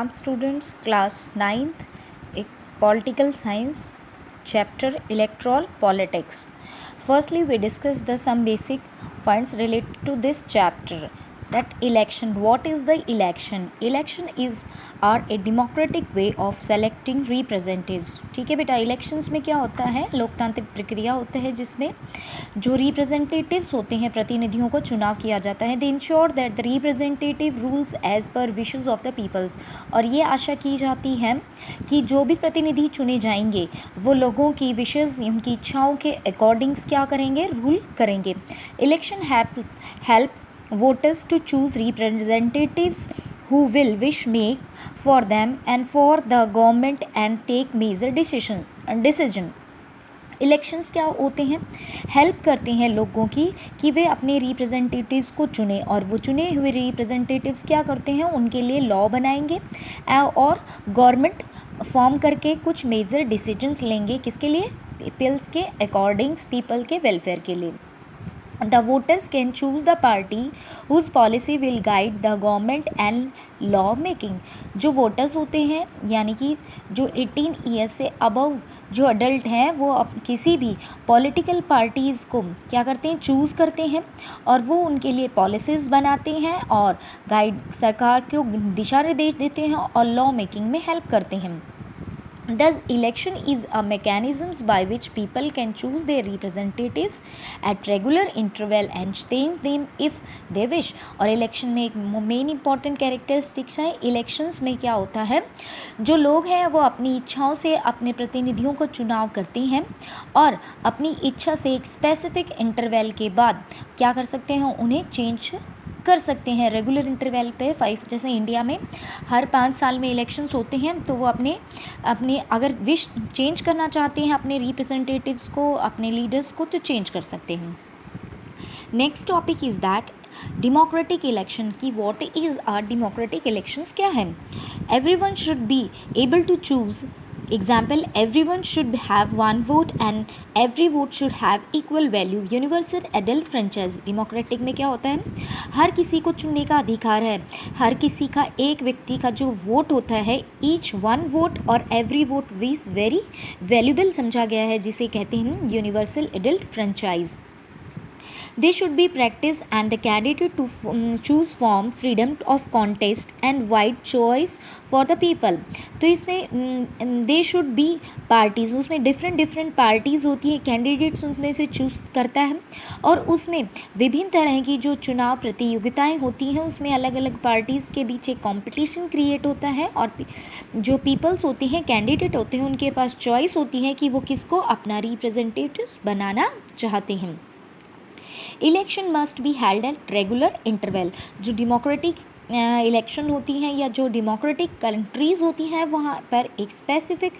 Students, class 9th, political science, chapter electoral politics. Firstly, we discuss some basic points related to this chapter. That election. What is the election? Election is a democratic way of selecting representatives. ठीक है बेटा, elections में क्या होता है, लोकतांत्रिक प्रक्रिया होता है जिसमें जो रिप्रेजेंटेटिव्स होते हैं, प्रतिनिधियों को चुनाव किया जाता है. They ensure that the representative rules as per wishes of the peoples. और ये आशा की जाती है कि जो भी प्रतिनिधि चुने जाएंगे वो लोगों की विशेस, उनकी इच्छाओं के अकॉर्डिंग्स क्या करेंगे, रूल करेंगे. Election help voters to choose representatives who will wish make for them and for the government and take major decision. Elections क्या होते हैं, हेल्प करते हैं लोगों की कि वे अपने रिप्रेजेंटेटिव्स को चुने, और वो चुने हुए रिप्रेजेंटेटिव्स क्या करते हैं, उनके लिए लॉ बनाएंगे और गवर्नमेंट फॉर्म करके कुछ मेजर डिसीजंस लेंगे. किसके लिए, पीपल्स के अकॉर्डिंग्स, पीपल के वेलफेयर के लिए. The voters can choose the party whose policy will guide the government and law making. जो वोटर्स होते हैं यानी कि जो 18 ईयर्स से अबव जो अडल्ट हैं वो किसी भी पॉलिटिकल पार्टीज़ को क्या करते हैं, चूज़ करते हैं, और वो उनके लिए पॉलिसीज़ बनाते हैं और गाइड, सरकार को दिशा निर्देश देते हैं और लॉ मेकिंग में हेल्प करते हैं. Thus, election is a mechanism by which people can choose their representatives at regular interval and change them if they wish. और इलेक्शन में एक मेन इंपॉर्टेंट कैरेक्टरिस्टिक्स है. इलेक्शंस में क्या होता है, जो लोग हैं वो अपनी इच्छाओं से अपने प्रतिनिधियों को चुनाव करते हैं और अपनी इच्छा से एक स्पेसिफिक इंटरवल के बाद क्या कर सकते हैं, उन्हें चेंज कर सकते हैं. रेगुलर इंटरवल पे 5, जैसे इंडिया में हर 5 साल में इलेक्शंस होते हैं, तो वो अपने अगर विश चेंज करना चाहते हैं अपने रिप्रेजेंटेटिव्स को, अपने लीडर्स को, तो चेंज कर सकते हैं. Next topic is that democratic election. की what is are democratic elections क्या है. Everyone should be able to choose. Example, everyone should have one vote and every vote should have equal value. Universal adult franchise. Democratic में क्या होता है, हर किसी को चुनने का अधिकार है. हर किसी का एक व्यक्ति का जो वोट होता है, ईच वन वोट और every vote is very valuable समझा गया है, जिसे कहते हैं universal adult franchise. They should be practiced and the candidate to choose form freedom of contest and wide choice for the people. तो इसमें they should be parties, उसमें different parties होती है, कैंडिडेट्स उसमें से चूज़ करता है, और उसमें विभिन्न तरह की जो चुनाव प्रतियोगिताएं होती हैं उसमें अलग अलग पार्टीज़ के बीच एक कॉम्पिटिशन क्रिएट होता है, और जो पीपल्स होते हैं, कैंडिडेट होते हैं, उनके पास चॉइस होती है कि वो किसको अपना रिप्रेजेंटेटिव बनाना चाहते हैं. Election must be held at regular interval. जो डेमोक्रेटिक इलेक्शन होती हैं या जो डेमोक्रेटिक कंट्रीज़ होती हैं वहाँ पर एक स्पेसिफिक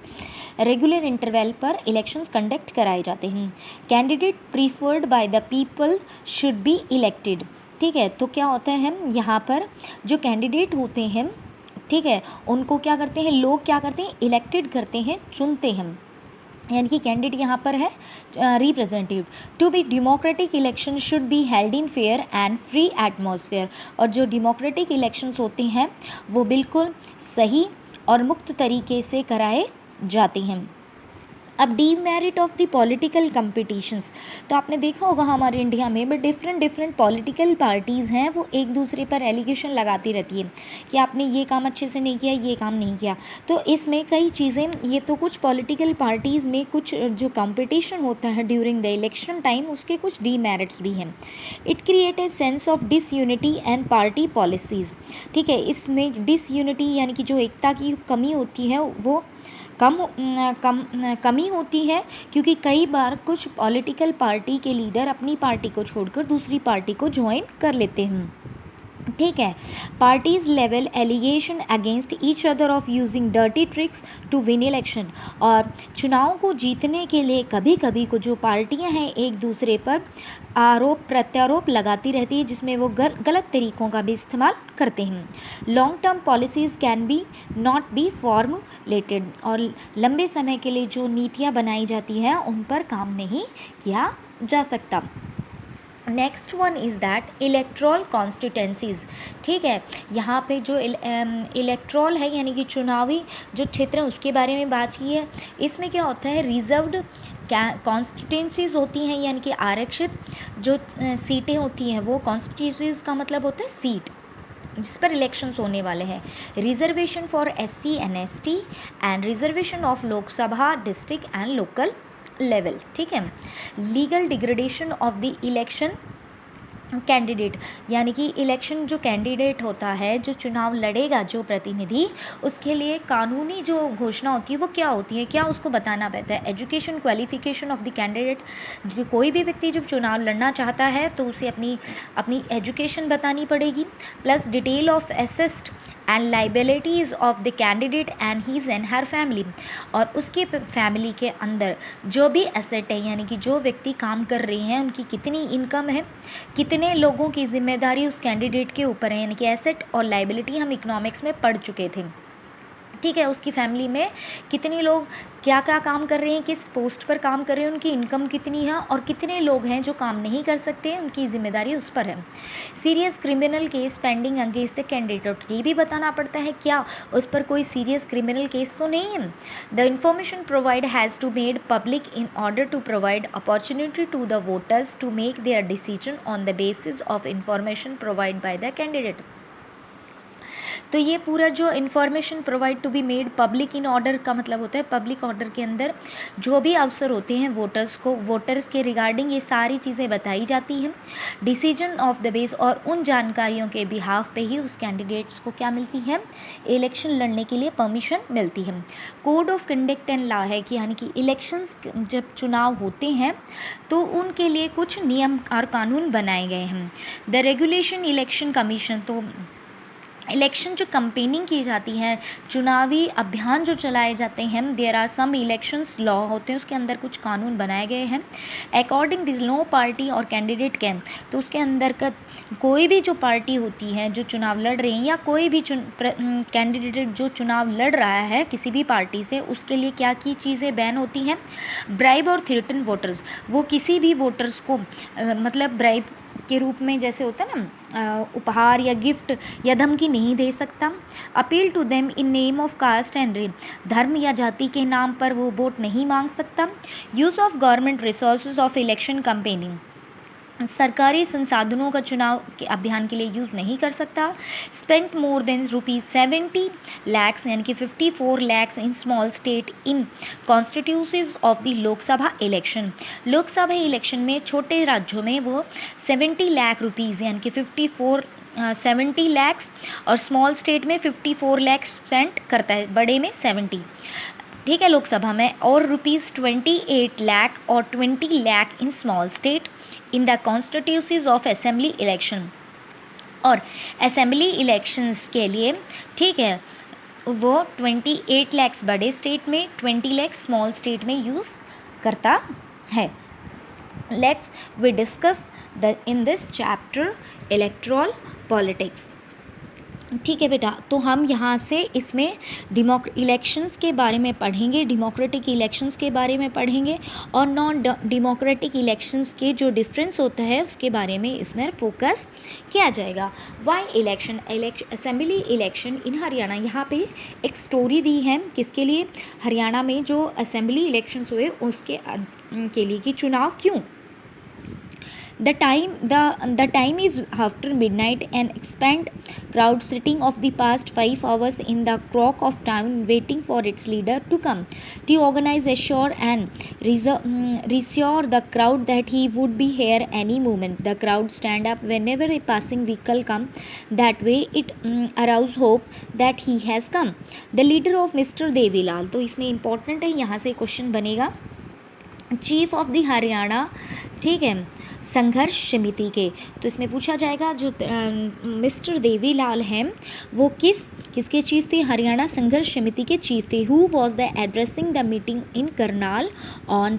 रेगुलर इंटरवल पर इलेक्शंस कंडक्ट कराए जाते हैं. Candidate preferred by the people should be elected. ठीक है, तो क्या होता है, यहाँ पर जो कैंडिडेट होते हैं, ठीक है, उनको क्या करते हैं, लोग क्या करते हैं, इलेक्टेड करते हैं, चुनते हैं, यानी कि कैंडिडेट यहाँ पर है representative. To be democratic election should be held in fair and free atmosphere. और जो डेमोक्रेटिक इलेक्शंस होते हैं वो बिल्कुल सही और मुक्त तरीके से कराए जाते हैं. अब demerit of the political competitions. तो आपने देखा होगा हमारे इंडिया में बट डिफरेंट पॉलिटिकल पार्टीज़ हैं, वो एक दूसरे पर एलिगेशन लगाती रहती है कि आपने ये काम अच्छे से नहीं किया, ये काम नहीं किया. तो इसमें कई चीज़ें, ये तो कुछ पॉलिटिकल पार्टीज़ में कुछ जो कंपटीशन होता है ड्यूरिंग द इलेक्शन टाइम, उसके कुछ डीमेरिट्स भी हैं. It create a sense of disunity and party policies. ठीक है, इसमें डिसयूनिटी यानी कि जो एकता की कमी होती है वो कमी होती है, क्योंकि कई बार कुछ पॉलिटिकल पार्टी के लीडर अपनी पार्टी को छोड़कर दूसरी पार्टी को ज्वाइन कर लेते हैं. ठीक है, parties level allegation against each other of using dirty tricks to win election. और चुनाव को जीतने के लिए कभी कभी को जो पार्टियां हैं एक दूसरे पर आरोप प्रत्यारोप लगाती रहती है, जिसमें वो गलत तरीक़ों का भी इस्तेमाल करते हैं. Long term policies can be not be formulated. और लंबे समय के लिए जो नीतियाँ बनाई जाती हैं उन पर काम नहीं किया जा सकता. Next one is that electoral constituencies. ठीक है, यहाँ पे जो इलेक्ट्रल है यानी कि चुनावी जो क्षेत्र है उसके बारे में बात की है। इसमें क्या होता है, रिजर्व्ड कॉन्स्टिट्यूंसीज होती हैं यानी कि आरक्षित जो सीटें होती हैं, वो कॉन्स्टिट्यूंसीज का मतलब होता है सीट जिस पर इलेक्शंस होने वाले हैं। Reservation for SC and ST and reservation of Lok Sabha district and local level. ठीक है, legal degradation of the election candidate यानी कि इलेक्शन जो कैंडिडेट होता है, जो चुनाव लड़ेगा जो प्रतिनिधि, उसके लिए कानूनी जो घोषणा होती है वो क्या होती है, क्या उसको बताना पड़ता है। Education qualification of the candidate, जो कोई भी व्यक्ति जब चुनाव लड़ना चाहता है तो उसे अपनी एजुकेशन बतानी पड़ेगी, plus detail of assets and liabilities of the candidate and his and her family, और उसके फैमिली के अंदर जो भी एसेट है यानी कि जो व्यक्ति काम कर रहे हैं उनकी कितनी इनकम है, कितने लोगों की जिम्मेदारी उस कैंडिडेट के ऊपर है, यानी कि एसेट और लाइबिलिटी हम इकोनॉमिक्स में पढ़ चुके थे। ठीक है, उसकी फैमिली में कितने लोग क्या क्या काम कर रहे हैं, किस पोस्ट पर काम कर रहे हैं, उनकी इनकम कितनी है, और कितने लोग हैं जो काम नहीं कर सकते, उनकी जिम्मेदारी उस पर है। Serious criminal case pending against the candidate, ये भी बताना पड़ता है क्या उस पर कोई सीरियस क्रिमिनल केस तो नहीं है। The information provide has to made public in order to provide opportunity to the voters to make their decision on the basis of information provide by the candidate. तो ये पूरा जो information provide to be made public in order का मतलब होता है public order के अंदर जो भी अवसर होते हैं वोटर्स को, वोटर्स के रिगार्डिंग ये सारी चीज़ें बताई जाती हैं। डिसीजन ऑफ द बेस, और उन जानकारियों के बिहाफ पे ही उस कैंडिडेट्स को क्या मिलती है, इलेक्शन लड़ने के लिए परमिशन मिलती है। Code of conduct and law है कि यानी कि इलेक्शंस जब चुनाव होते हैं तो उनके लिए कुछ नियम और कानून बनाए गए हैं। द रेगुलेशन इलेक्शन कमीशन, तो इलेक्शन जो कंपेनिंग की जाती है, चुनावी अभियान जो चलाए जाते हैं, there are some elections law होते हैं, उसके अंदर कुछ कानून बनाए गए हैं। अकॉर्डिंग दिस नो पार्टी और कैंडिडेट कैन, तो उसके अंदर का कोई भी जो पार्टी होती है जो चुनाव लड़ रही है या कोई भी कैंडिडेट जो चुनाव लड़ रहा है किसी भी पार्टी से, उसके लिए क्या की चीज़ें बैन होती हैं। ब्राइब और थ्रेटन वोटर्स, वो किसी भी वोटर्स को मतलब ब्राइब के रूप में जैसे होता है ना उपहार या गिफ्ट या धमकी नहीं दे सकता। Appeal to them in name of caste and race, धर्म या जाति के नाम पर वो वोट नहीं मांग सकता। Use of government resources of election campaigning, सरकारी संसाधनों का चुनाव के अभियान के लिए यूज़ नहीं कर सकता। स्पेंट मोर देन ₹70 lakhs यानी कि 54 lakhs in small state in constituencies of the Lok Sabha election, Lok Sabha election में छोटे राज्यों में वो 70 लाख रुपीज़ यानी कि 70 lakhs, और स्मॉल स्टेट में 54 lakhs स्पेंड करता है, बड़े में 70, ठीक है, लोकसभा में, और ₹28 lakh और 20 lakh in small state in the constituencies of assembly election, और असेंबली इलेक्शंस के लिए, ठीक है, वो 28 lakhs बड़े स्टेट में, 20 lakhs स्मॉल स्टेट में यूज़ करता है। Let's we discuss in this chapter electoral politics. ठीक है बेटा, तो हम यहाँ से इसमें इलेक्शंस के बारे में पढ़ेंगे, डेमोक्रेटिक इलेक्शंस के बारे में पढ़ेंगे, और नॉन डेमोक्रेटिक इलेक्शंस के जो डिफरेंस होता है उसके बारे में इसमें फोकस किया जाएगा। Why election, assembly election in Haryana, यहाँ पे एक स्टोरी दी है किसके लिए, हरियाणा में जो असेंबली इलेक्शंस हुए उसके के लिए कि चुनाव क्यों। The time is after midnight, and expand crowd sitting of the past 5 hours in the crock of town waiting for its leader to come to organize, assure and reassure the crowd that he would be here any moment. The crowd stand up whenever a passing vehicle come, that way it arouse hope that he has come. The leader of Mr. Devilal, तो इसमें important है, यहाँ से question बनेगा, chief of the Haryana, ठीक है, संघर्ष समिति के, तो इसमें पूछा जाएगा जो मिस्टर देवीलाल हैं वो किसके चीफ थे, हरियाणा संघर्ष समिति के चीफ थे। Who was the addressing the meeting in Karnal on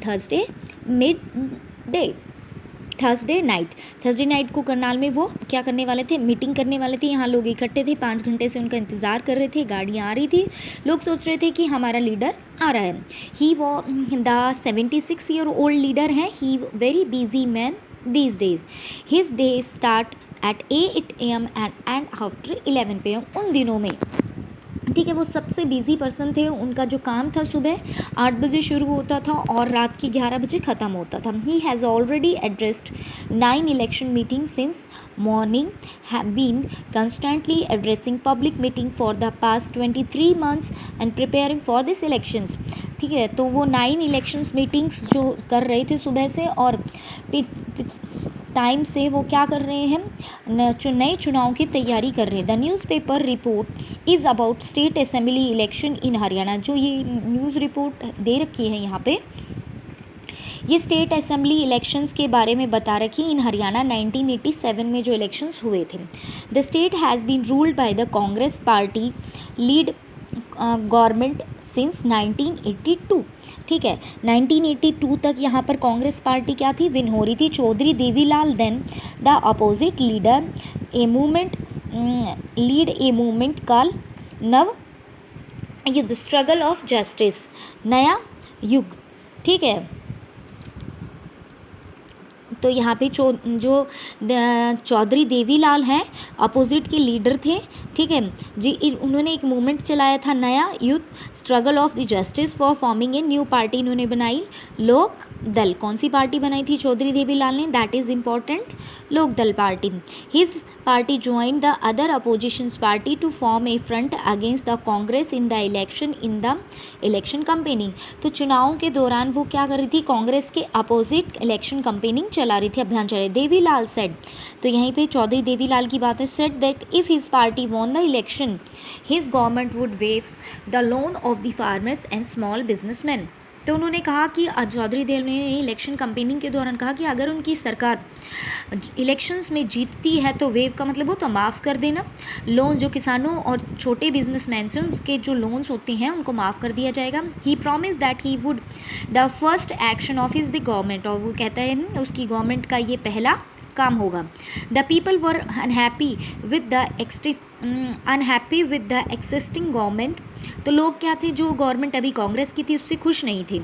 Thursday night को करनाल में वो क्या करने वाले थे, मीटिंग करने वाले थे। यहाँ लोग इकट्ठे थे, 5 घंटे से उनका इंतज़ार कर रहे थे, गाड़ियाँ आ रही थी, लोग सोच रहे थे कि हमारा लीडर आ रहा है। ही वो द 76 ईयर ओल्ड लीडर है, he very busy man these days. His days start at 8 AM and end after 11 PM. उन दिनों में, ठीक है, वो सबसे बिजी पर्सन थे। उनका जो काम था सुबह 8 बजे शुरू होता था और रात के 11 बजे ख़त्म होता था। He has already addressed 9 election meeting since morning, have been constantly addressing public meeting for the past 23 months and preparing for this elections. ठीक है, तो वो 9 इलेक्शंस मीटिंग्स जो कर रहे थे सुबह से और टाइम से वो क्या कर रहे हैं, नए चुनाव की तैयारी कर रहे हैं। The newspaper report is about state assembly election in Haryana. जो ये न्यूज़ रिपोर्ट दे रखी है यहाँ पे, ये स्टेट असेंबली इलेक्शंस के बारे में बता रखी इन हरियाणा 1987 में जो इलेक्शंस हुए थे। The state has been ruled by the Congress party lead government since 1982। ठीक है, 1982 तक यहाँ पर कांग्रेस पार्टी क्या थी, विन हो रही थी। Chaudhary Devilal then the opposite leader a movement lead a movement call नव युद्ध, स्ट्रगल ऑफ जस्टिस, नया युग। ठीक है, तो यहाँ पे जो चौधरी देवीलाल हैं अपोजिट के लीडर थे। ठीक है जी, उन्होंने एक मूवमेंट चलाया था नया युद्ध, struggle of the justice for forming a new party इन्होंने बनाई, लोक दल। कौन सी पार्टी बनाई थी चौधरी देवीलाल ने, that is important, Lok Dal party. His party join the other oppositions party to form a front against the Congress in the election campaigning. तो चुनाव के दौरान वो क्या कर रही थी, कांग्रेस के अपोजिट इलेक्शन कंपेनिंग चला रही थी, अभियान चला रही। देवीलाल सेड, तो यहीं पे चौधरी देवीलाल की बात है, said that if his party won the election his government would wave the loan of the farmers and small businessman. तो उन्होंने कहा कि चौधरी देव ने इलेक्शन कैंपेनिंग के दौरान कहा कि अगर उनकी सरकार इलेक्शंस में जीतती है तो वेव का मतलब हो तो माफ़ कर देना, लोन जो किसानों और छोटे बिजनेसमैन से उसके जो लोन्स होते हैं उनको माफ़ कर दिया जाएगा। He promise that he would the first action of his the government, और वो कहता है उसकी गवर्नमेंट का ये पहला काम होगा। The people were unhappy with the existing government. तो लोग क्या थे, जो गवर्नमेंट अभी कांग्रेस की थी उससे खुश नहीं थे,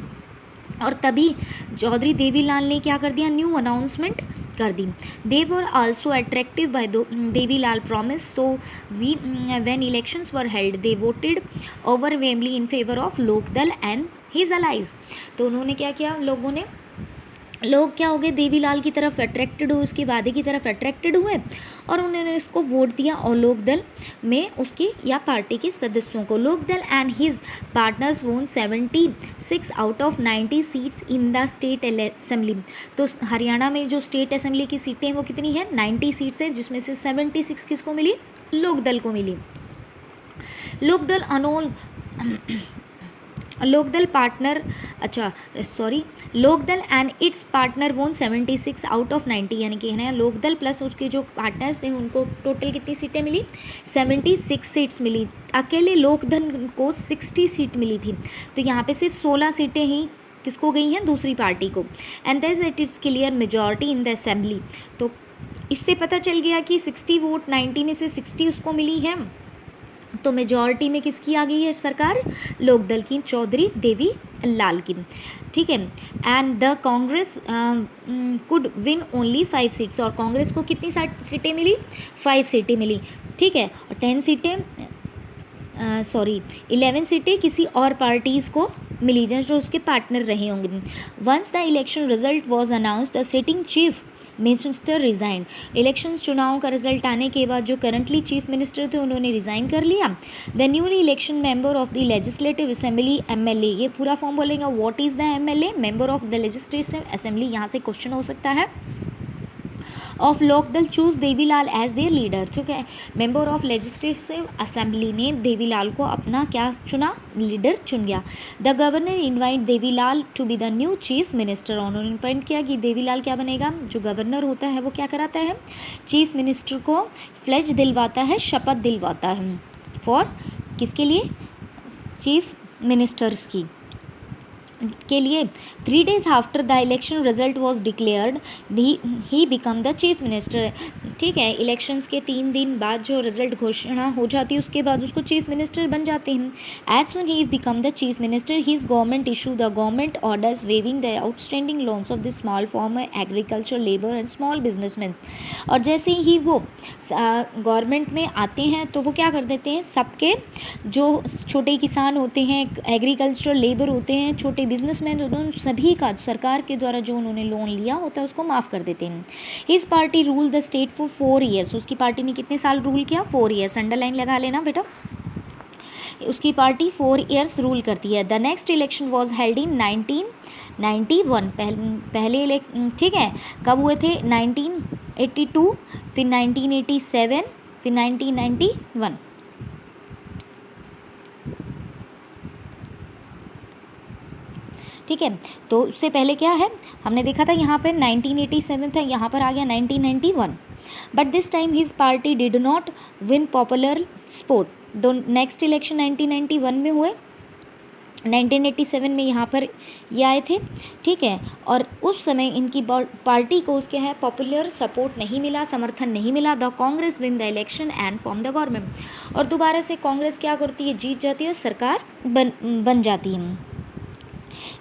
और तभी चौधरी देवीलाल ने क्या कर दिया, न्यू अनाउंसमेंट कर दी। They were also attractive by Devi Lal promise, तो when elections were held they voted overwhelmingly in favour of Lok Dal and his allies. तो उन्होंने क्या किया, लोग क्या हो गए, देवीलाल की तरफ अट्रैक्टेड हुए, उसके वादे की तरफ अट्रैक्टेड हुए और उन्होंने इसको वोट दिया, और लोकदल में उसकी या पार्टी के सदस्यों को। लोकदल एंड हिज पार्टनर्स वोन 76 out of 90 seats in the state assembly. तो हरियाणा में जो स्टेट असेंबली की सीटें वो कितनी है, 90 सीट्स है, जिसमें से 76 किसको मिली, लोकदल को मिली। लोकदल एंड इट्स पार्टनर वोन 76 आउट ऑफ 90, यानी कि है ना, लोकदल प्लस उसके जो पार्टनर्स थे उनको टोटल कितनी सीटें मिली, 76 सीट्स मिली। अकेले लोकदल को 60 सीट मिली थी, तो यहाँ पे सिर्फ 16 सीटें ही किसको गई हैं, दूसरी पार्टी को। And that it is clear majority in the assembly. तो इससे पता चल गया कि 60 वोट 90 में से 60 उसको मिली है, तो मेजॉरिटी में किसकी आ गई है सरकार, लोकदल की, चौधरी देवी लाल की। ठीक है, and the Congress could win only 5 seats, और कांग्रेस को कितनी सीटें मिली, 5 सीटें मिली। ठीक है, और 11 सीटें किसी और पार्टीज़ को मिली जो उसके पार्टनर रहे होंगे। Once the election result was announced the sitting chief minister resign. Elections चुनाव का रिजल्ट आने के बाद जो करंटली चीफ मिनिस्टर थे उन्होंने रिज़ाइन कर लिया। The newly election member of the legislative assembly MLA, ये पूरा फॉर्म बोलेगा, what is the MLA, member of the legislative assembly, यहाँ से क्वेश्चन हो सकता है। Of Lok Dal choose Devilal as their leader, ठीक है, मेंबर ऑफ लेजिस्लेटिव असेंबली ने देवीलाल को अपना क्या चुना, लीडर चुन गया। The governor invite Devilal to be the new chief minister, उन्होंने अपॉइंट किया कि देवीलाल क्या बनेगा, जो गवर्नर होता है वो क्या कराता है, चीफ मिनिस्टर को फ्लेज दिलवाता है, शपथ दिलवाता है, फॉर किसके लिए, चीफ मिनिस्टर्स की के लिए। 3 days after the election result was declared he become the chief minister. ठीक है, इलेक्शंस के 3 दिन बाद जो रिजल्ट घोषणा हो जाती है उसके बाद उसको चीफ मिनिस्टर बन जाते हैं. As soon he become the chief minister his government issue the government orders waving the outstanding loans of the small farmer agriculture labour and small businessman. और जैसे ही वो गवर्नमेंट में आते हैं तो वो क्या कर देते हैं, सबके जो छोटे किसान होते हैं, एग्रीकल्चरल लेबर होते हैं, छोटे बिजनेसमैन होते हैं, सभी का सरकार के द्वारा जो उन्होंने लोन लिया होता है उसको माफ़ कर देते हैं. His party rule the state for 4 years. उसकी पार्टी ने कितने साल रूल किया? 4 ईयर्स. अंडरलाइन लगा लेना बेटा. उसकी पार्टी 4 ईयर्स रूल करती है. The next election was held in 1991. पहले ठीक है, कब हुए थे? 1982, फिर 1987, फिर 1991. ठीक है, तो उससे पहले क्या है, हमने देखा था यहाँ पे 1987 था, यहाँ पर आ गया 1991. But this time his party did not win popular support. दो नेक्स्ट इलेक्शन 1991 में हुए, 1987 में यहाँ पर ये आए थे. ठीक है, और उस समय इनकी पार्टी को उसके है पॉपुलर सपोर्ट नहीं मिला, समर्थन नहीं मिला. The Congress win the election and form the government. और दोबारा से कांग्रेस क्या करती है? जीत जाती है और सरकार बन जाती है.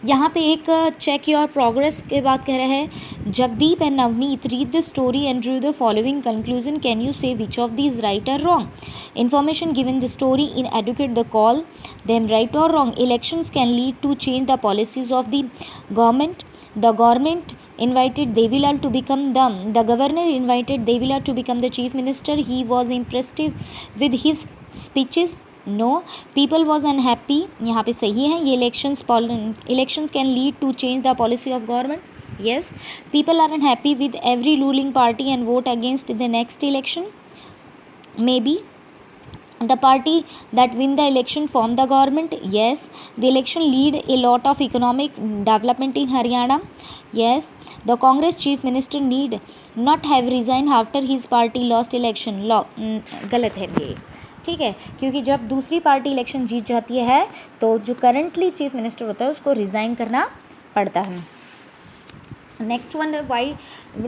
यहाँ पे एक चेक योर प्रोग्रेस के बात कह रहा है. Jagdeep and Navneet read the story and Drew the following conclusion. Can you से विच ऑफ दीज राइट और wrong? Information given the story in educate the call them right or wrong. Elections can lead to change the policies of the government. The government invited Devilal to become the governor invited Devilal to become the chief minister. He was impressed with his speeches. No, people was unhappy. यहाँ पे सही है ये. elections can lead to change the policy of government. Yes, people are unhappy with every ruling party and vote against the next election. Maybe the party that win the election form the government. Yes, the election lead a lot of economic development in Haryana. Yes, the Congress chief minister need not have resigned after his party lost election. गलत है ये. ठीक है, क्योंकि जब दूसरी party election जीत जाती है तो जो करंटली चीफ मिनिस्टर होता है उसको रिज़ाइन करना पड़ता है. Next one, why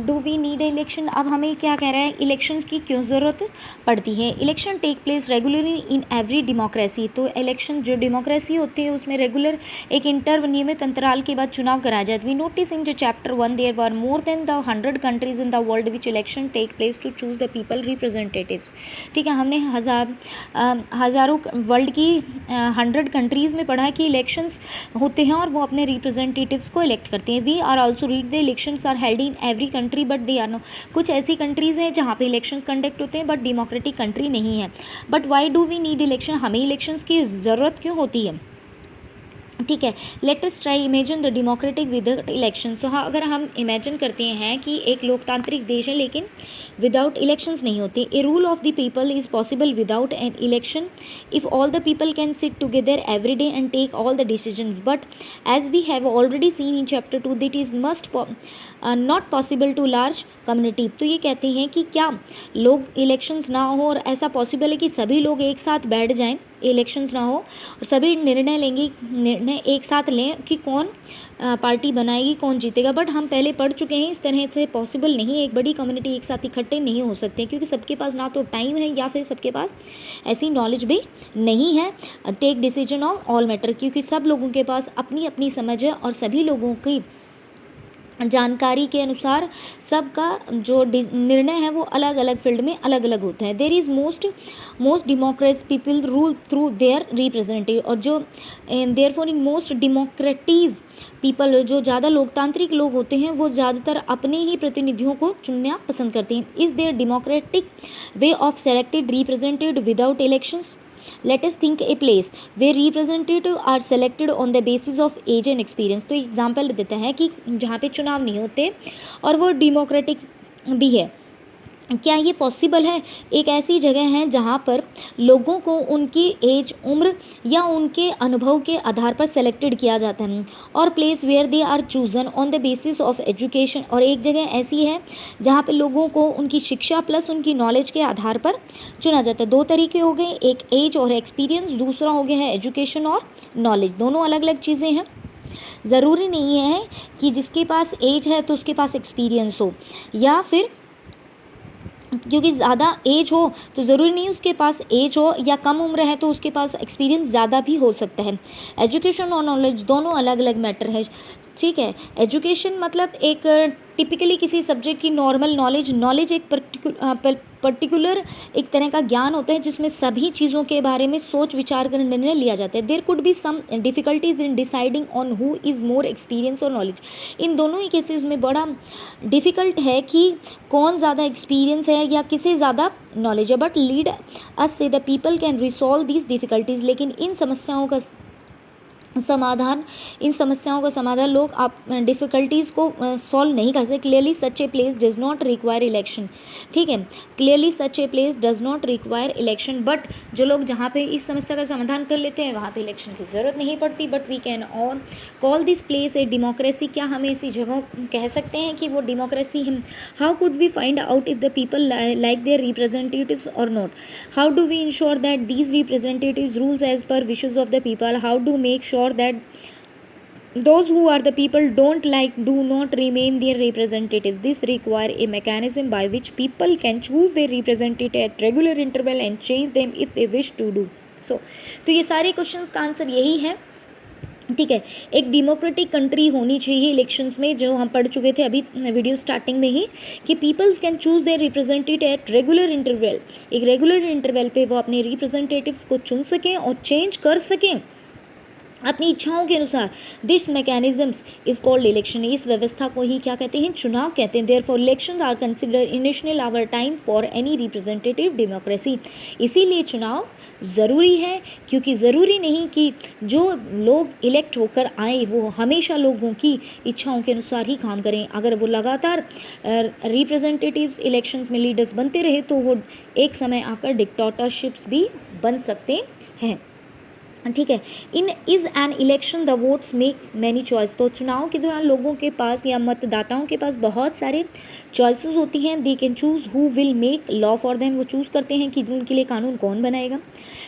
do we need election. अब हमें क्या कह रहा है, इलेक्शन की क्यों ज़रूरत पड़ती है. Election take place regularly in every democracy. तो इलेक्शन जो डेमोक्रेसी होती है उसमें रेगुलर एक नियमित अंतराल के बाद चुनाव कराया जाता है. We notice in chapter 1 there were more than the 100 countries in the world which election take place to choose the people representatives. ठीक है, हमने हज़ारों वर्ल्ड की 100 कंट्रीज़ में पढ़ा कि इलेक्शंस होते हैं और वो अपने रिप्रेजेंटेटिव्स को इलेक्ट करते हैं. We are also read the elections are held in every country but they are no. कुछ ऐसी कंट्रीज़ हैं जहाँ पे इलेक्शंस कंडक्ट होते हैं बट डेमोक्रेटिक कंट्री नहीं है. But why do we need election. हमें इलेक्शंस की ज़रूरत क्यों होती है. ठीक है, let us try imagine the democratic without election. So हाँ, अगर हम इमेजिन करते हैं कि एक लोकतांत्रिक देश है लेकिन विदाउट इलेक्शंस नहीं होते. A rule of the people is possible without an election if all the people can sit together every day and take all the decisions. But as we have already seen in chapter 2 that is must not possible to large community. तो ये कहते हैं कि क्या लोग elections ना हो और ऐसा पॉसिबल है कि सभी लोग एक साथ बैठ जाएं, इलेक्शंस ना हो और सभी निर्णय एक साथ लें कि कौन पार्टी बनाएगी, कौन जीतेगा. बट हम पहले पढ़ चुके हैं इस तरह से पॉसिबल नहीं है. एक बड़ी कम्युनिटी एक साथ इकट्ठे नहीं हो सकते क्योंकि सबके पास ना तो टाइम है या फिर सबके पास ऐसी नॉलेज भी नहीं है. Take decision on all matter, क्योंकि सब लोगों के पास अपनी अपनी समझ है और सभी लोगों की जानकारी के अनुसार सबका जो निर्णय है वो अलग अलग फील्ड में अलग अलग होता है. There is most democracy people rule through their representative. और जो there for in most democracies people, जो ज़्यादा लोकतांत्रिक लोग होते हैं वो ज़्यादातर अपने ही प्रतिनिधियों को चुनना पसंद करते हैं. Is there democratic way of selected representative without elections. Let us think a place where representatives are selected on the basis of age and experience. तो एग्जाम्पल देता है कि जहाँ पे चुनाव नहीं होते और वो डेमोक्रेटिक भी है. क्या ये पॉसिबल है. एक ऐसी जगह है जहाँ पर लोगों को उनकी एज, उम्र या उनके अनुभव के आधार पर सेलेक्टेड किया जाता है. और place where they are chosen on the basis of education. और एक जगह ऐसी है जहाँ पर लोगों को उनकी शिक्षा प्लस उनकी नॉलेज के आधार पर चुना जाता है. 2 तरीके हो गए, एक एज और एक्सपीरियंस, दूसरा हो गया है एजुकेशन और नॉलेज. दोनों अलग अलग चीज़ें हैं. ज़रूरी नहीं है कि जिसके पास एज है तो उसके पास एक्सपीरियंस हो, या फिर क्योंकि ज़्यादा एज हो तो ज़रूरी नहीं उसके पास एज हो, या कम उम्र है तो उसके पास एक्सपीरियंस ज़्यादा भी हो सकता है। एजुकेशन और नॉलेज दोनों अलग अलग मैटर है, ठीक है। एजुकेशन मतलब एक टिपिकली किसी सब्जेक्ट की नॉर्मल नॉलेज एक पर्टिकुलर एक तरह का ज्ञान होता है जिसमें सभी चीज़ों के बारे में सोच विचार कर निर्णय लिया जाता है। There could be some difficulties in deciding on who is more experience और नॉलेज। इन दोनों ही केसेस में बड़ा डिफ़िकल्ट है कि कौन ज़्यादा एक्सपीरियंस है या किसे ज़्यादा नॉलेज है। बट लीड अस से the people can resolve these difficulties, लेकिन इन समस्याओं का समाधान लोग आप डिफ़िकल्टीज़ को सॉल्व नहीं कर सकते। Clearly such a place does not require election, ठीक है। Clearly such a place does not require election, but जो लोग जहाँ पे इस समस्या का समाधान कर लेते हैं वहाँ पे इलेक्शन की ज़रूरत नहीं पड़ती। But we can all call this place a democracy, क्या हमें ऐसी जगह कह सकते हैं कि वो डेमोक्रेसी है। How could we find out if the people like their representatives और not. How do we ensure that these representatives rules as per wishes of the people. How do make sure that those who are the people don't like do not remain their representatives. This require a mechanism by which people can choose their representative at regular interval and change them if they wish to do so. तो ये सारे questions का answer यही है, ठीक है। एक democratic country होनी चाहिए इलेक्शंस में, जो हम पढ़ चुके थे अभी वीडियो स्टार्टिंग में ही, कि peoples can choose their representative at regular interval. एक रेगुलर इंटरवल पे वो अपने रिप्रेजेंटेटिव्स को चुन सकें और चेंज कर सकें अपनी इच्छाओं के अनुसार। This mechanisms is called election. इस व्यवस्था को ही क्या कहते हैं, चुनाव कहते हैं। Therefore elections are consider initial our time for any representative democracy. इसीलिए चुनाव ज़रूरी है, क्योंकि ज़रूरी नहीं कि जो लोग इलेक्ट होकर आए वो हमेशा लोगों की इच्छाओं के अनुसार ही काम करें। अगर वो लगातार रिप्रेजेंटेटिव्स इलेक्शंस में लीडर्स बनते रहे तो वो एक समय आकर डिक्टेटरशिप्स भी बन सकते हैं, ठीक है। In is an election the votes make many choice. तो चुनाव के दौरान लोगों के पास या मतदाताओं के पास बहुत सारे चॉइसेस होती हैं। They can choose who will make law for them. वो चूज़ करते हैं कि उनके लिए कानून कौन बनाएगा।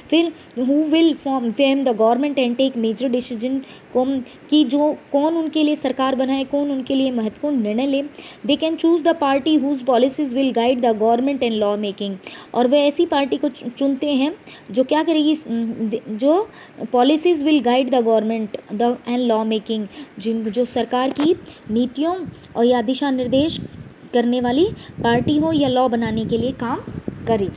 फिर who will frame the government and take major decision, कि जो कौन उनके लिए सरकार बनाए, कौन उनके लिए महत्वपूर्ण निर्णय ले। They can choose the party whose policies will guide the government and law making. और वे ऐसी पार्टी को चुनते हैं जो क्या करेगी, जो policies will guide the government the end law making, जो सरकार की नीतियों और या दिशा निर्देश करने वाली पार्टी हो या लॉ बनाने के लिए काम करे।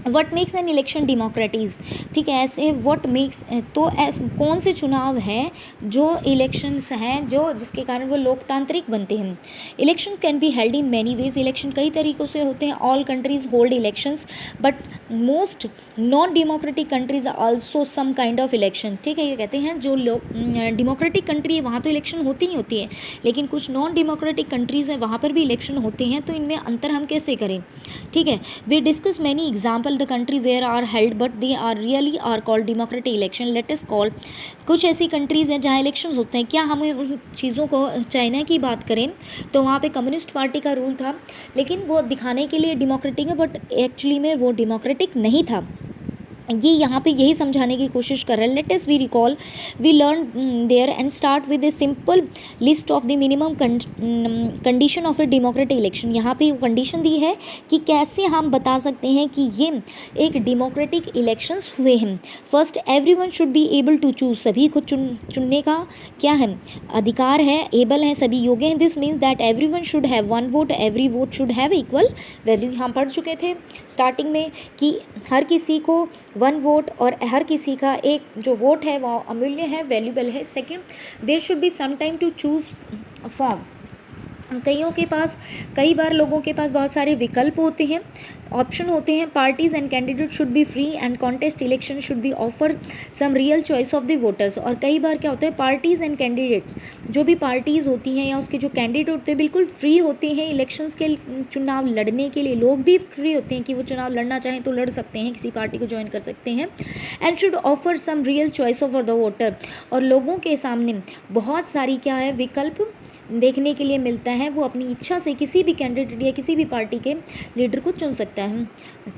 वट मेक्स एन इलेक्शन डेमोक्रेटीज़, ठीक है। ऐसे वट मेक्स, तो कौन से चुनाव हैं जो इलेक्शंस हैं जो जिसके कारण वो लोकतांत्रिक बनते हैं। Election can be held in many ways. Election कई तरीक़ों से होते हैं। All countries hold elections but most non democratic countries also some kind of election, ठीक है। ये कहते हैं जो डेमोक्रेटिक कंट्री है वहाँ तो इलेक्शन होती ही होती है, लेकिन कुछ नॉन डेमोक्रेटिक कंट्रीज़ हैं वहाँ पर भी इलेक्शन होते हैं। तो इनमें अंतर हम कैसे करें, ठीक है। We discuss many example the country where are held but they are really are called democratic election. Let us call कुछ ऐसी कंट्रीज़ हैं जहाँ इलेक्शंस होते हैं। क्या हमें उन चीज़ों को, चाइना की बात करें तो वहाँ पे कम्युनिस्ट पार्टी का रूल था, लेकिन वो दिखाने के लिए डेमोक्रेटिक है बट एक्चुअली में वो डेमोक्रेटिक नहीं था। ये यहाँ पे यही समझाने की कोशिश कर रहे हैं। Let us we recall we learn there and start with a simple list of the minimum condition of a democratic election. यहाँ पे कंडीशन दी है कि कैसे हम बता सकते हैं कि ये एक डेमोक्रेटिक इलेक्शंस हुए हैं। First, everyone should be able to choose. सभी को चुनने का क्या है, अधिकार है, एबल है, सभी योग्य हैं। This means that everyone should have one vote, every vote should have equal value. हम पढ़ चुके थे स्टार्टिंग में कि हर किसी को वन वोट और हर किसी का एक जो वोट है वो अमूल्य है, वैल्यूबल है। Second, there should be some time to choose form. कई बार लोगों के पास बहुत सारे विकल्प होते हैं, ऑप्शन होते हैं। Parties and candidate should be free and contest election should be offer some real choice of the voters. और कई बार क्या होता है, पार्टीज़ एंड कैंडिडेट्स, जो भी पार्टीज़ होती हैं या उसके जो कैंडिडेट होते हैं बिल्कुल फ्री होते हैं इलेक्शंस के चुनाव लड़ने के लिए। लोग भी फ्री होते हैं कि वो चुनाव लड़ना चाहें तो लड़ सकते हैं, किसी पार्टी को ज्वाइन कर सकते हैं। And should offer some real choice of the voter. और लोगों के सामने बहुत सारी क्या है, विकल्प देखने के लिए मिलता है, वो अपनी इच्छा से किसी भी कैंडिडेट या किसी भी पार्टी के लीडर को चुन सकता है,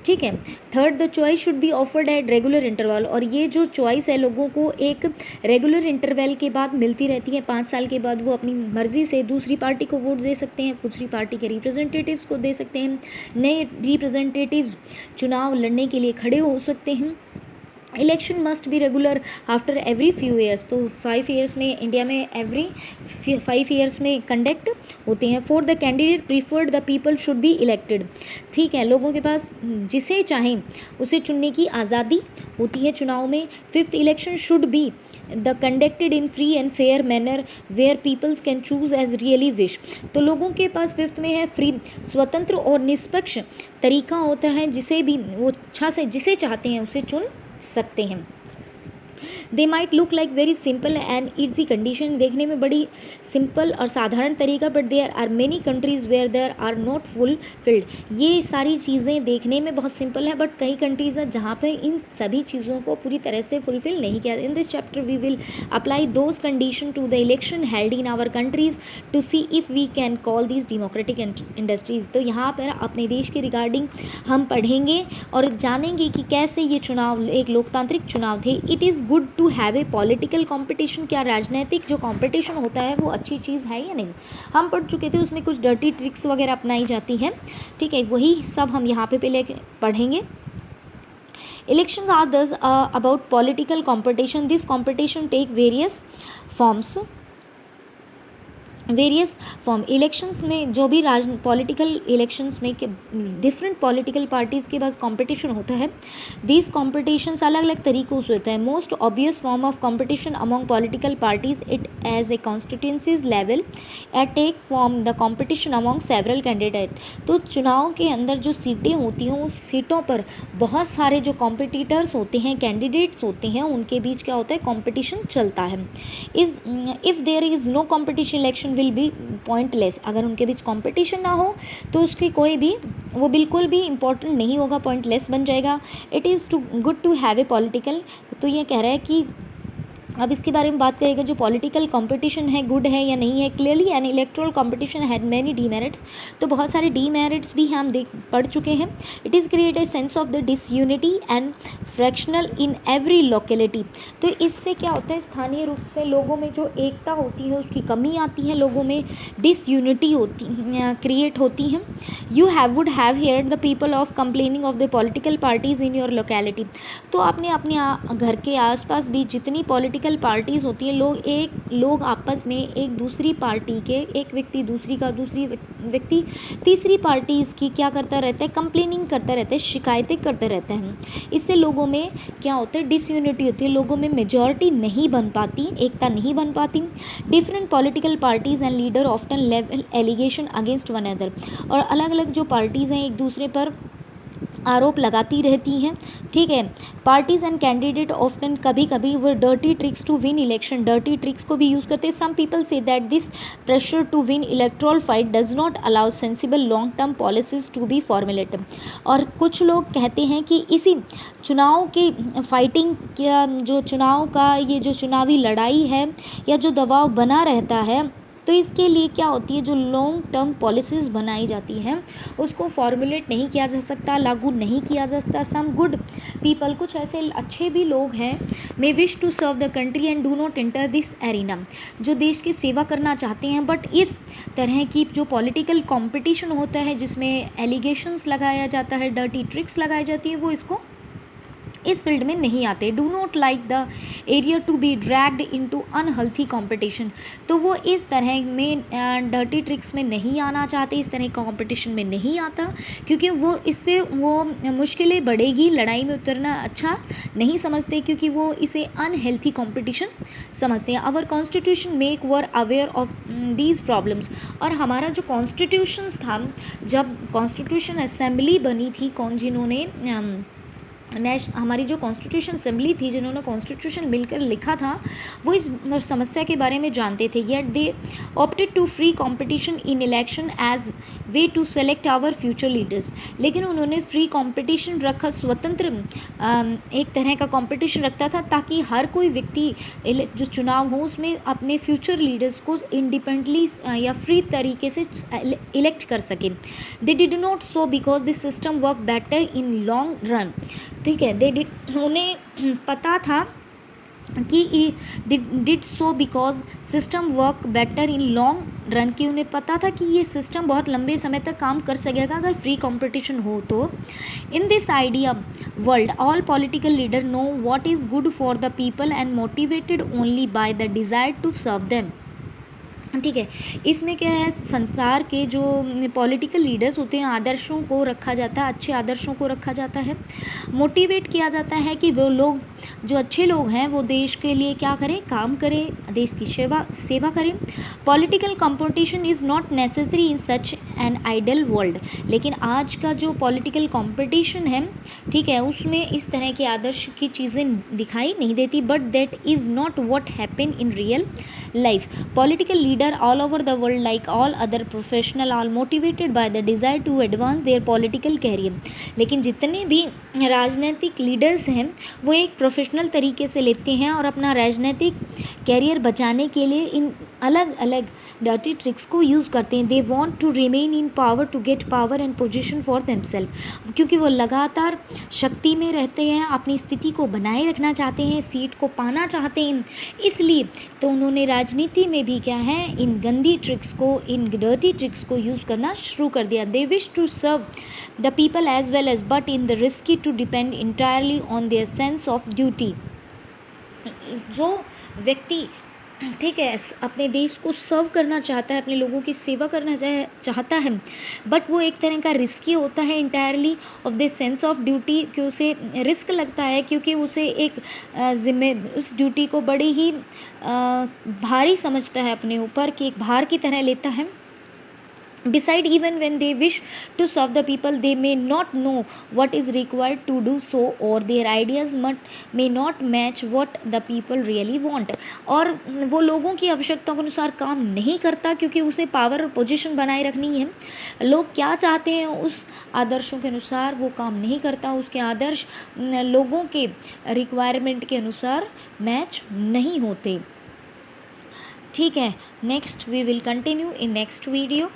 ठीक है। Third, the choice should be offered eight regular interval, और ये जो चॉइस है लोगों को एक रेगुलर इंटरवल के बाद मिलती रहती है। 5 साल के बाद वो अपनी मर्जी से दूसरी पार्टी को वोट दे सकते हैं, दूसरी पार्टी के रिप्रेजेंटेटिव्स को दे सकते हैं, नए रिप्रेजेंटेटिव्स चुनाव लड़ने के लिए खड़े हो सकते हैं। Election must be regular after every few years, तो 5 ईयर्स में इंडिया में एवरी 5 ईयर्स में कंडक्ट होते हैं। For the candidate preferred the people should be elected, ठीक है, लोगों के पास जिसे चाहें उसे चुनने की आज़ादी होती है चुनाव में। Fifth, election should be the conducted in free and fair manner where peoples can choose as really wish, तो लोगों के पास फिफ्थ में है फ्री, स्वतंत्र और निष्पक्ष तरीका होता है जिसे भी वो इच्छा से जिसे चाहते हैं उसे चुन सकते हैं। They might look like very simple and easy condition, देखने में बड़ी सिंपल और साधारण तरीका, but there are many countries where there are not fulfilled, ये सारी चीज़ें देखने में बहुत सिंपल है, बट कई कंट्रीज़ हैं जहाँ पे इन सभी चीज़ों को पूरी तरह से फुलफिल नहीं किया। In this chapter we will apply those condition to the election held in our countries to see if we can call this democratic industries, तो यहाँ पर अपने देश के रिगार्डिंग हम पढ़ेंगे और जानेंगे कि कैसे ये चुनाव एक लोकतांत्रिक चुनाव थे। It is good to have a political competition, क्या राजनीतिक जो कंपटीशन होता है वो अच्छी चीज़ है या नहीं। हम पढ़ चुके थे उसमें कुछ डर्टी ट्रिक्स वगैरह अपनाई जाती हैं, ठीक है, वही सब हम यहाँ पे पहले पढ़ेंगे। Elections are this about political competition, this competition take various forms, elections में जो भी पॉलिटिकल इलेक्शंस में डिफरेंट पॉलिटिकल पार्टीज़ के पास कंपटीशन होता है, दीज कॉम्पिटिशन्स अलग अलग तरीक़ों से होता है। Most obvious form of competition among political parties it as a constituencies level at take form the competition among several candidate, तो चुनाव के अंदर जो सीटें होती हैं उस सीटों पर बहुत सारे जो कॉम्पिटिटर्स होते हैं, कैंडिडेट्स होते हैं, उनके बीच क्या होता है, कॉम्पिटिशन चलता है। If there is no competition election will be pointless, अगर उनके बीच कंपटीशन ना हो तो उसकी कोई भी वो बिल्कुल भी इम्पोर्टेंट नहीं होगा, पॉइंटलेस बन जाएगा। It is to good to have a political, तो ये कह रहा है कि अब इसके बारे में बात करेंगे जो पॉलिटिकल कंपटीशन है गुड है या नहीं है। Clearly an electoral competition had many demerits, तो बहुत सारे डीमेरिट्स भी हम पढ़ चुके हैं। It is create a sense of the disunity and fractional in every locality, तो इससे क्या होता है, स्थानीय रूप से लोगों में जो एकता होती है उसकी कमी आती है, लोगों में डिसयूनिटी होती क्रिएट होती है। You would have heard the people of complaining of the political parties in your locality, तो आपने अपने घर के आसपास भी जितनी पॉलिटिकल पार्टीज़ होती हैं, लोग आपस में एक दूसरी पार्टी के, एक व्यक्ति दूसरी व्यक्ति तीसरी पार्टीज़ की क्या करता रहता है, कंप्लेनिंग करता रहता है, शिकायतें करते रहते हैं। इससे लोगों में क्या होता है, डिसयूनिटी होती है, लोगों में मेजॉरिटी नहीं बन पाती, एकता नहीं बन पाती। Different political parties and leader often level allegation against one other, और अलग अलग जो पार्टीज़ हैं एक दूसरे पर आरोप लगाती रहती हैं, ठीक है। पार्टीज़ एंड कैंडिडेट ऑफ्टन कभी कभी वो dirty tricks to win election, dirty tricks को भी यूज़ करते हैं। Some people say that this pressure to win electoral fight does not allow sensible long term policies to be formulated, और कुछ लोग कहते हैं कि इसी चुनाव की फाइटिंग का जो चुनाव का ये जो चुनावी लड़ाई है या जो दबाव बना रहता है, तो इसके लिए क्या होती है, जो लॉन्ग टर्म पॉलिसीज़ बनाई जाती हैं उसको फॉर्मुलेट नहीं किया जा सकता, लागू नहीं किया जा सकता। सम गुड पीपल, कुछ ऐसे अच्छे भी लोग हैं, may wish to serve the country and do not enter this arena, जो देश की सेवा करना चाहते हैं बट इस तरह की जो पॉलिटिकल कंपटीशन होता है जिसमें एलिगेशंस लगाया जाता है, डर्टी ट्रिक्स लगाई जाती है, वो इसको इस फील्ड में नहीं आते। Do not like the area to be dragged into unhealthy competition, तो वो इस तरह में डर्टी ट्रिक्स में नहीं आना चाहते, इस तरह का कंपटीशन में नहीं आता, क्योंकि वो इससे वो मुश्किलें बढ़ेगी, लड़ाई में उतरना अच्छा नहीं समझते, क्योंकि वो इसे अनहेल्थी कंपटीशन समझते हैं। Our constitution make were aware of these problems, और हमारा जो कॉन्स्टिट्यूशंस था, जब कॉन्स्टिट्यूशन असेंबली बनी थी, जिन्होंने हमारी जो कॉन्स्टिट्यूशन असेंबली थी, जिन्होंने कॉन्स्टिट्यूशन मिलकर लिखा था, वो इस समस्या के बारे में जानते थे। Yet they opted to free competition in election as way to select our future leaders. लेकिन उन्होंने फ्री कंपटीशन रखा, स्वतंत्र एक तरह का कंपटीशन रखता था, ताकि हर कोई व्यक्ति जो चुनाव हो उसमें अपने फ्यूचर लीडर्स को इंडिपेंडेंटली या फ्री तरीके से इलेक्ट कर सके। They did not so because this system work better in long run. ठीक है, उन्हें पता था कि did so because system work better in long run, कि उन्हें पता था कि ये सिस्टम बहुत लंबे समय तक काम कर सकेगा अगर फ्री कंपटीशन हो तो। In this idea world all political leader know what is good for the people and motivated only by the desire to serve them. ठीक है, इसमें क्या है, संसार के जो पॉलिटिकल लीडर्स होते हैं, आदर्शों को रखा जाता है, अच्छे आदर्शों को रखा जाता है, मोटिवेट किया जाता है कि वो लोग जो अच्छे लोग हैं वो देश के लिए क्या करें, काम करें, देश की सेवा करें। Political competition is not necessary in such an ideal world. लेकिन आज का जो पॉलिटिकल कंपटीशन है, ठीक है, उसमें इस तरह के आदर्श की चीज़ें दिखाई नहीं देती। But that is not what happen in real life. Political leader all over the world, like all other professional, are motivated by the desire to advance their political career। लेकिन जितने भी राजनीतिक लीडर्स हैं वो एक प्रोफेशनल तरीके से लेते हैं और अपना राजनीतिक कैरियर बचाने के लिए इन अलग अलग डर्टी ट्रिक्स को यूज़ करते हैं। They want to remain in power to get power and position for themself, क्योंकि वो लगातार शक्ति में रहते हैं, अपनी स्थिति को बनाए रखना चाहते हैं, सीट को पाना चाहते हैं। इसलिए तो उन्होंने राजनीति में भी क्या है, इन गंदी ट्रिक्स को, इन डर्टी ट्रिक्स को यूज़ करना शुरू कर दिया। They wish to serve the people as well as, but in the risky to depend entirely on their sense of duty. जो व्यक्ति, ठीक है, अपने देश को सर्व करना चाहता है, अपने लोगों की सेवा करना चाहता है, बट वो एक तरह का रिस्की होता है, entirely of the sense of duty, कि उसे रिस्क लगता है, क्योंकि उसे एक उस ड्यूटी को बड़ी ही भारी समझता है अपने ऊपर, कि एक भार की तरह लेता है। Beside, even when they wish to serve the people, they may not know what is required to do so, or their ideas may not match what the people really want। और वो लोगों की आवश्यकताओं के अनुसार काम नहीं करता, क्योंकि उसे पावर और पोजीशन बनाए रखनी है। लोग क्या चाहते हैं उस आदर्शों के अनुसार वो काम नहीं करता, उसके आदर्श लोगों के रिक्वायरमेंट के अनुसार मैच नहीं होते। ठीक है, next we will continue in next video.